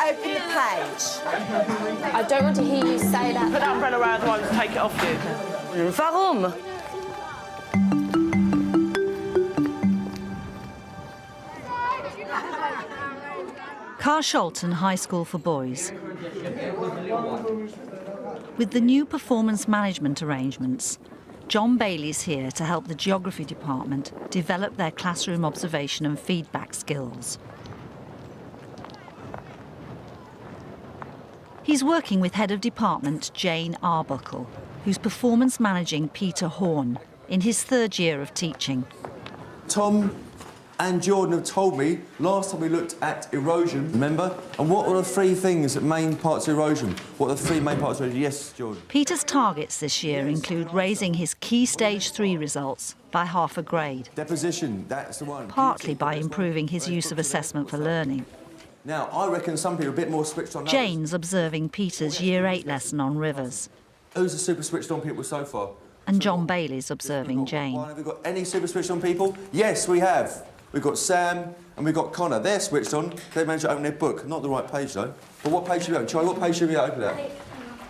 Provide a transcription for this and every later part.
open the page. I don't want to hear you say that. Put that umbrella around the one and take it off you. Warum? Carshalton High School for Boys. With the new performance management arrangements, John Bailey's here to help the geography department develop their classroom observation and feedback skills. He's working with Head of Department Jane Arbuckle, who's performance managing Peter Horn in his third year of teaching. Tom and Jordan have told me last time we looked at erosion, remember? And what were the three things that main parts of erosion? What are the three main parts of erosion? Yes, Jordan. Peter's targets this year include raising his key Stage 3 results by half a grade, Deposition, that's the one. partly by improving his use of assessment for learning. Now, I reckon some people are a bit more switched on. Jane's observing Peter's Year 8 lesson on rivers, Who's the super switched on people so far? and John Bailey's observing Jane. Have we got any super switched on people? Yes, we have. We've got Sam and we've got Connor. They're switched on. They managed to open their book. Not the right page, though. But what page should we open? Charlie, what page should we open at?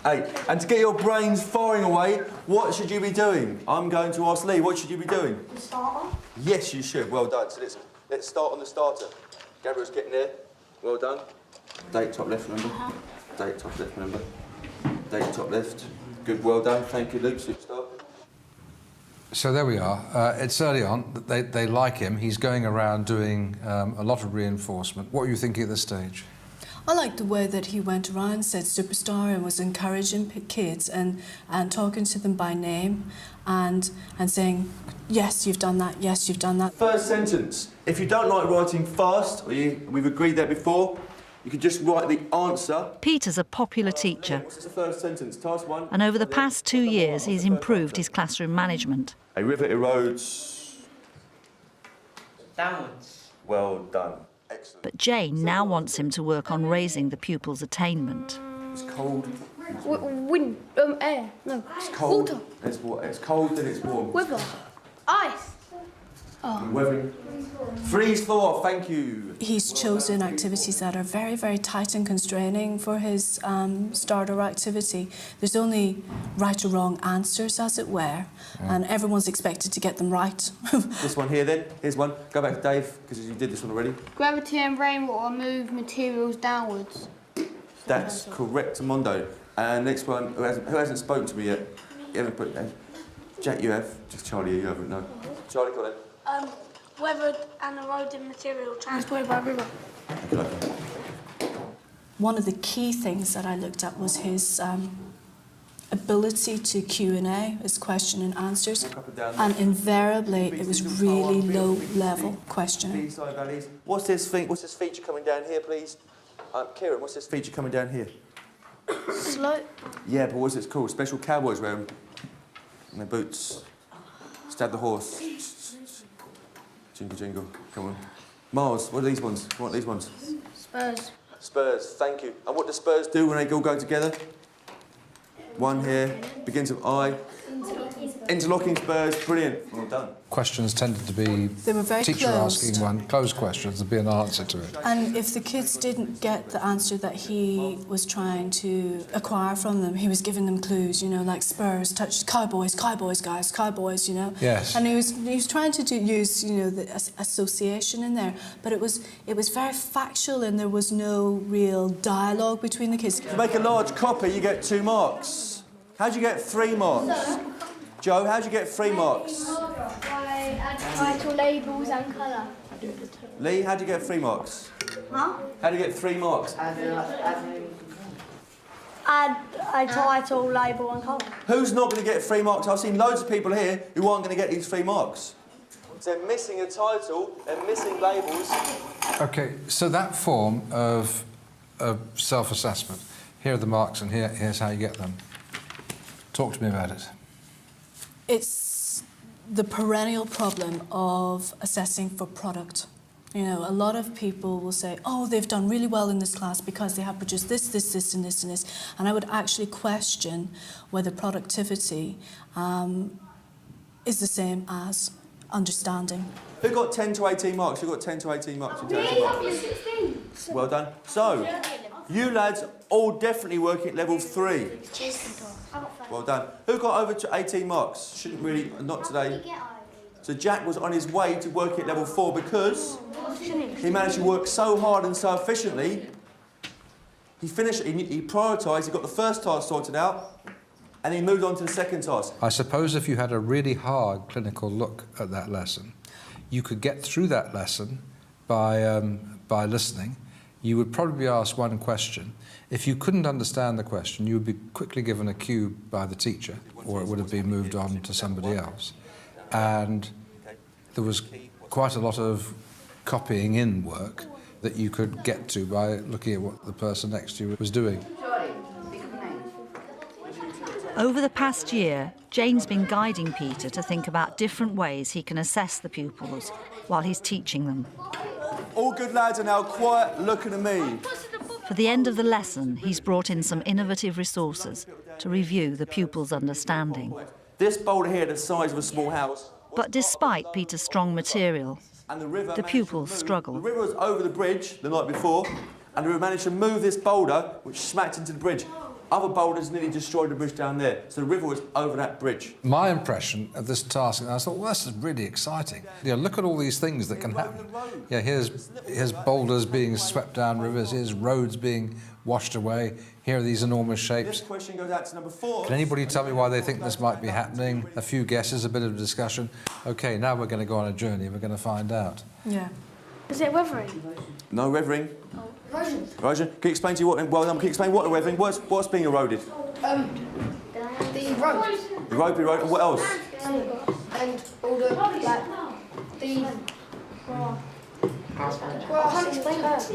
8. And to get your brains firing away, what should you be doing? I'm going to ask Lee, what should you be doing? The starter? Yes, you should. Well done. So let's start on the starter. Gabriel's getting there. Well done. Date top left, remember? Date top left, remember? Date top left. Good, well done. Thank you, Luke. Superstar. So there we are. It's early on. They like him. He's going around doing a lot of reinforcement. What were you thinking at this stage? I liked the way that he went around, said superstar, and was encouraging kids and talking to them by name and saying, yes, you've done that, yes, you've done that. First sentence. If you don't like writing fast, we've agreed that before, you could just write the answer. Peter's a popular teacher, What's the first sentence? Task 1. and over the past 2 years he's improved his classroom management. A river erodes. Downwards. Well done. Excellent. But Jane now wants him to work on raising the pupils' attainment. It's cold. Wind, air, no. It's cold. Water. It's water. It's cold, then it's warm. Weather. Ice. Weathering. Freeze thaw, thank you. He's chosen activities that are very, very tight and constraining for his starter activity. There's only right or wrong answers, as it were, and everyone's expected to get them right. This one here then. Here's one. Go back to Dave, because you did this one already. Gravity and rainwater move materials downwards. That's correct, Mondo. And next one, who hasn't spoken to me yet? You haven't put that. Jack, you have. Just Charlie, you haven't, no. Charlie, go on then. Weathered and eroded material transported by river. One of the key things that I looked at was his ability to Q&A, his question and answers, and invariably it was really low-level questioning. What's this feature coming down here, please? Kieran, what's this feature coming down here? Slope. Yeah, but what's it called? Special cowboys wear them in their boots. Stab the horse. Jingle, jingle. Come on. Miles, what are these ones? What are these ones? Spurs. Spurs, thank you. And what do Spurs do when they all go together? One here, begins with I. Interlocking Spurs, brilliant. Well done. Questions tended to be They were very teacher closed. asking one, closed questions, there'd be an answer to it. And if the kids didn't get the answer that he was trying to acquire from them, he was giving them clues, you know, like Spurs touched cowboys, guys, cowboys, you know. Yes. And he was trying to use, you know, the association in there, but it was very factual and there was no real dialogue between the kids. If you make a large copy, you get 2 marks. How'd you get 3 marks? Joe, how'd you get 3 marks? I add title, labels and colour. Lee, how'd you get 3 marks? Huh? How'd you get 3 marks? Add a title, label and colour. Who's not going to get 3 marks? I've seen loads of people here who aren't going to get these 3 marks. So they're missing a title, they're missing labels. OK, so that form of self-assessment, here are the marks and here's how you get them. Talk to me about it. It's the perennial problem of assessing for product. You know, a lot of people will say, oh, they've done really well in this class because they have produced this, and this. And I would actually question whether productivity is the same as understanding. Who got 10 to 18 marks? Who got 10 to 18 marks? Well done. So, You lads all definitely working at level 3. Well done. Who got over to 18 marks? Shouldn't really, not today. So Jack was on his way to working at level 4 because he managed to work so hard and so efficiently. He finished, he prioritised, he got the first task sorted out, and he moved on to the second task. I suppose if you had a really hard clinical look at that lesson, you could get through that lesson by listening. You would probably be asked one question. If you couldn't understand the question, you would be quickly given a cue by the teacher, or it would have been moved on to somebody else. And there was quite a lot of copying in work that you could get to by looking at what the person next to you was doing. Over the past year, Jane's been guiding Peter to think about different ways he can assess the pupils while he's teaching them. All good lads are now quiet, looking at me. For the end of the lesson, he's brought in some innovative resources to review the pupils' understanding. This boulder here, the size of a small house. But despite Peter's strong material, And the river the managed pupils to move. struggle. The river was over the bridge the night before, and the river managed to move this boulder, which smacked into the bridge. Other boulders nearly destroyed the bridge down there, so the river was over that bridge. My impression of this task, and I thought, well, this is really exciting. You know, look at all these things that can happen. Yeah, here's boulders being swept down rivers, here's roads being washed away, here are these enormous shapes. This question goes out to number 4. Can anybody tell me why they think this might be happening? A few guesses, a bit of discussion. OK, now we're going to go on a journey, we're going to find out. Yeah. Is it weathering? No weathering. Erosion. Can you explain to you what? Well done. Can you explain what the weathering? What's being eroded? The road. The road being eroded. And what else? And all the, like, the... Well, I can't explain that.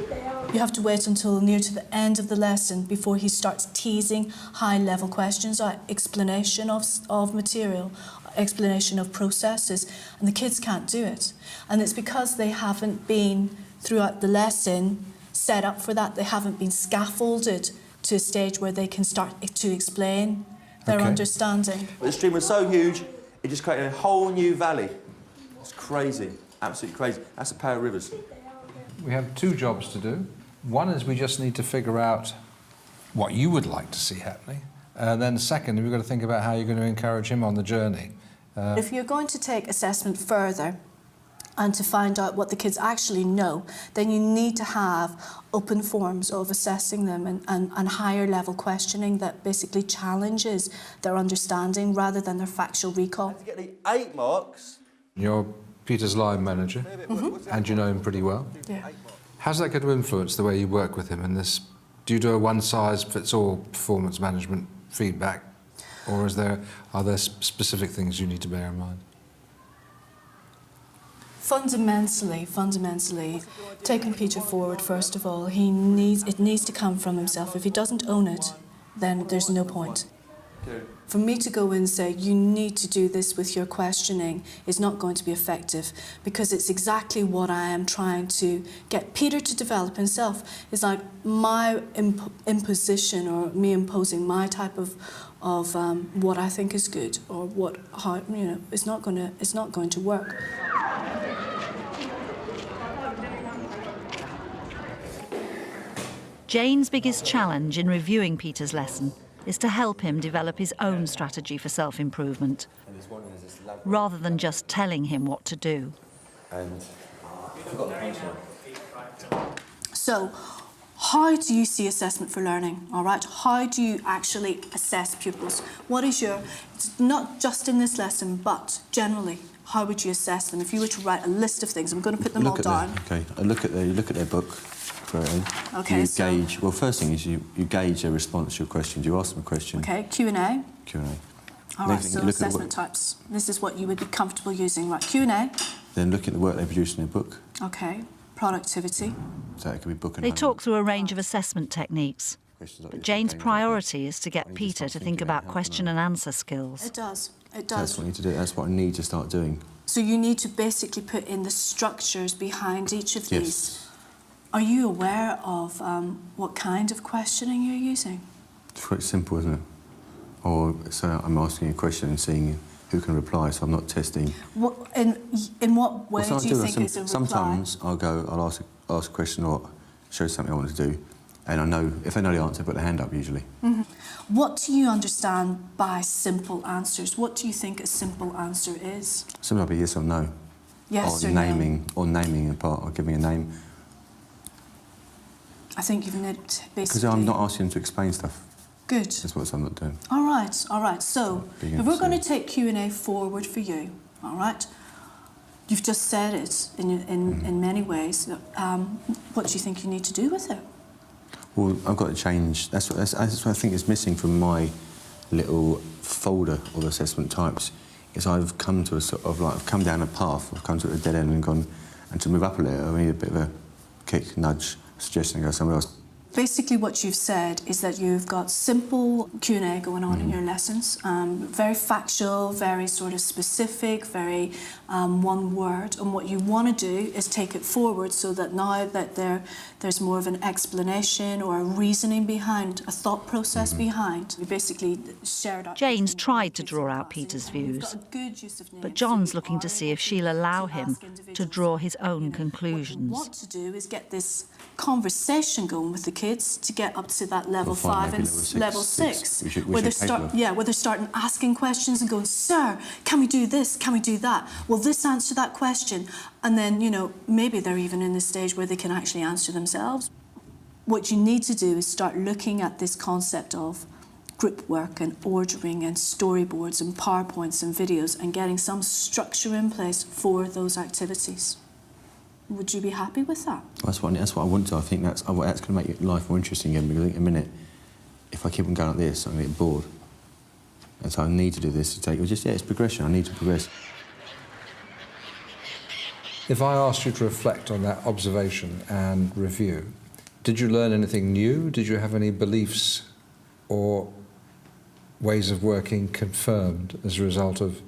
You have to wait until near to the end of the lesson before he starts teasing high-level questions, like explanation of material, explanation of processes, and the kids can't do it. And it's because they haven't been, throughout the lesson, set up for that. They haven't been scaffolded to a stage where they can start to explain their understanding. The stream was so huge, it just created a whole new valley. It's crazy. Absolutely crazy. That's the power of rivers. We have 2 jobs to do. One is we just need to figure out what you would like to see happening. And then second, we've got to think about how you're going to encourage him on the journey. If you're going to take assessment further and to find out what the kids actually know, then you need to have open forms of assessing them and higher level questioning that basically challenges their understanding rather than their factual recall. To get the 8 marks... You're Peter's line manager, and you know him pretty well. Yeah. How's that going to influence the way you work with him in this? Do you do a one-size-fits-all performance management feedback, or are there specific things you need to bear in mind? Fundamentally, taking Peter forward, first of all, it needs to come from himself. If he doesn't own it, then there's no point. For me to go in and say, you need to do this with your questioning is not going to be effective, because it's exactly what I am trying to get Peter to develop himself. It's like my imposition, or me imposing my type of what I think is good, or it's not going to work. Jane's biggest challenge in reviewing Peter's lesson is to help him develop his own strategy for self-improvement, rather than just telling him what to do. So, how do you see assessment for learning, all right? How do you actually assess pupils? What is it's not just in this lesson, but generally, how would you assess them? If you were to write a list of things, I'm going to put them all down. You look at their book. Okay, you gauge. Well, first thing is you gauge their response to your questions. You ask them a question. Okay, Q&A. Q&A. All right, so assessment types. This is what you would be comfortable using, right? Q&A. Then look at the work they produce in their book. Okay, productivity. So it could be book and They homework. talk through a range of assessment techniques, but Jane's priority is to get Peter to think about question and answer skills. It does. It That's does. what I need to do. That's what I need to start doing. So you need to basically put in the structures behind each of these. Yes. Are you aware of what kind of questioning you're using? It's quite simple, isn't it? Or so I'm asking a question and seeing who can reply, so I'm not testing. In what way do you think is a reply? Sometimes I'll ask a question or show something I want to do, And I know, if I know the answer, I put the hand up usually. What do you understand by simple answers? What do you think a simple answer is? Sometimes it'll be yes or no. Yes or or naming, no? Or naming a part, or giving a name. I think you've named basically... Because I'm not asking them to explain stuff. Good. That's what I'm not doing. All right, all right. So, Being if we're going to understood. take Q&A forward for you, all right? You've just said it in many ways. What do you think you need to do with it? Well, I've got to change. That's what I think is missing from my little folder of assessment types. Is I've come to a sort of like I've come down a path. I've come to a dead end and gone, and to move up a little, I need a bit of a kick, nudge, suggestion, and go somewhere else. Basically, what you've said is that you've got simple Q&A going on in your lessons, very factual, very sort of specific, very one word. And what you want to do is take it forward so that now that there's more of an explanation or a reasoning behind, a thought process behind. We basically shared our... Jane's tried to draw out Peter's views, but John's looking to see if she'll allow him to draw his own conclusions. What we want to do is get this conversation going with the kids to get up to that level 5 and level 6, where they're starting asking questions and going, sir, can we do this, can we do that, will this answer that question? And then, you know, maybe they're even in the stage where they can actually answer themselves. What you need to do is start looking at this concept of group work and ordering and storyboards and PowerPoints and videos and getting some structure in place for those activities. Would you be happy with that? That's what I want to. I think that's going to make your life more interesting again, because I think in a minute, if I keep on going like this, I'm going to get bored. And so I need to do this to take... it's progression. I need to progress. If I asked you to reflect on that observation and review, did you learn anything new? Did you have any beliefs or ways of working confirmed as a result of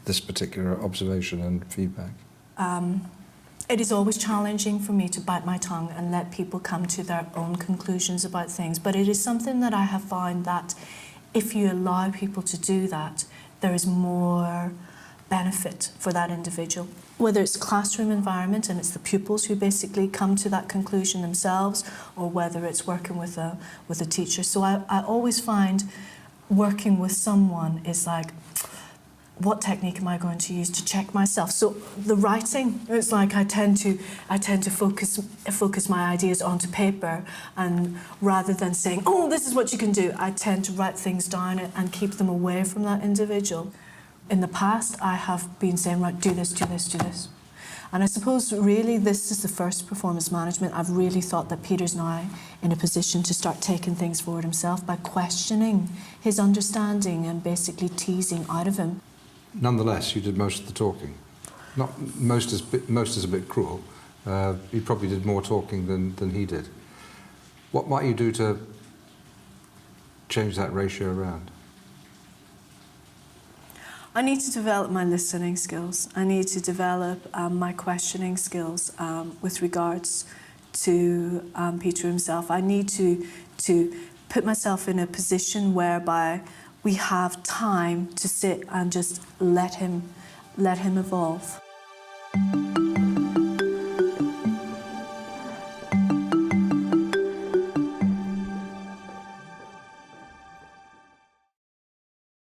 this particular observation and feedback? It is always challenging for me to bite my tongue and let people come to their own conclusions about things, but it is something that I have found that if you allow people to do that, there is more benefit for that individual. Whether it's classroom environment and it's the pupils who basically come to that conclusion themselves, or whether it's working with a teacher. So I always find working with someone is like, what technique am I going to use to check myself? So the writing, it's like I tend to focus my ideas onto paper, and rather than saying, oh, this is what you can do, I tend to write things down and keep them away from that individual. In the past, I have been saying, right, do this, do this, do this. And I suppose really this is the first performance management. I've really thought that Peter's now in a position to start taking things forward himself by questioning his understanding and basically teasing out of him. Nonetheless, you did most of the talking. Not most is a bit cruel. You probably did more talking than he did. What might you do to change that ratio around? I need to develop my listening skills. I need to develop my questioning skills with regards to Peter himself. I need to put myself in a position whereby we have time to sit and just let him evolve.